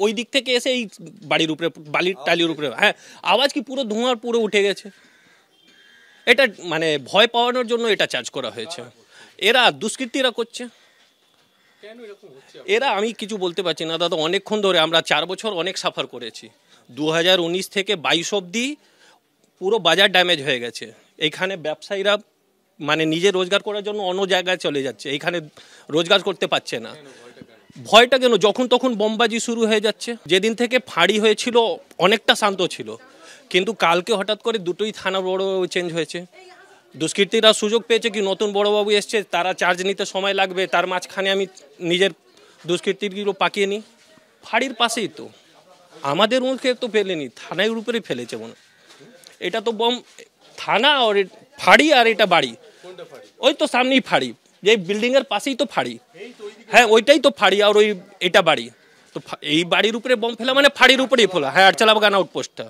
ওই দিক থেকে এসে এই বাড়ির উপরে বালির টালির উপরে, হ্যাঁ আওয়াজ কি পুরো ধোঁয়ার পুরো উঠে গেছে। এটা মানে ভয় পাওয়ানোর জন্য এটা চার্জ করা হয়েছে। এরা দুষ্কৃতীরা করছে। এরা আমি কিছু বলতে পারছি না দাদা, অনেকক্ষণ ধরে আমরা 4 বছর অনেক সাফার করেছি। 2019 থেকে 22 অবধি পুরো বাজার ড্যামেজ হয়ে গেছে। এইখানে ব্যবসায়ীরা মানে নিজে রোজগার করার জন্য অন্য জায়গায় চলে যাচ্ছে, এইখানে রোজগার করতে পারছে না। ভয়টা কেন, যখন তখন বোমবাজি শুরু হয়ে যাচ্ছে। যেদিন থেকে ফাঁড়ি হয়েছিল অনেকটা শান্ত ছিল, কিন্তু কালকে হঠাৎ করে দুটোই থানা বড় চেঞ্জ হয়েছে। দুষ্কৃতীরা সুযোগ পেয়েছে কি নতুন বড়বাবু এসছে, তারা চার্জ নিতে সময় লাগবে, তার মাঝখানে আমি নিজের দুষ্কৃতীগুলো পাকিয়ে নিই। ফাঁড়ির পাশেই তো, আমাদের মুখে তো ফেলেনি, থানার উপরেই ফেলেছে মনে। এটা তো বম থানা আর ফাঁড়ি, আর এটা বাড়ি, ওই তো সামনেই ফাঁড়ি, যে বিল্ডিং এর পাশেই তো ফাঁড়ি। হ্যাঁ ওইটাই তো ফাঁড়ি, আর ওই এটা বাড়ি। তো এই বাড়ির উপরে বম ফেলা মানে ফাঁড়ির উপরেই ফেলা। হ্যাঁ আরচালা বাগান আউটপোস্টটা।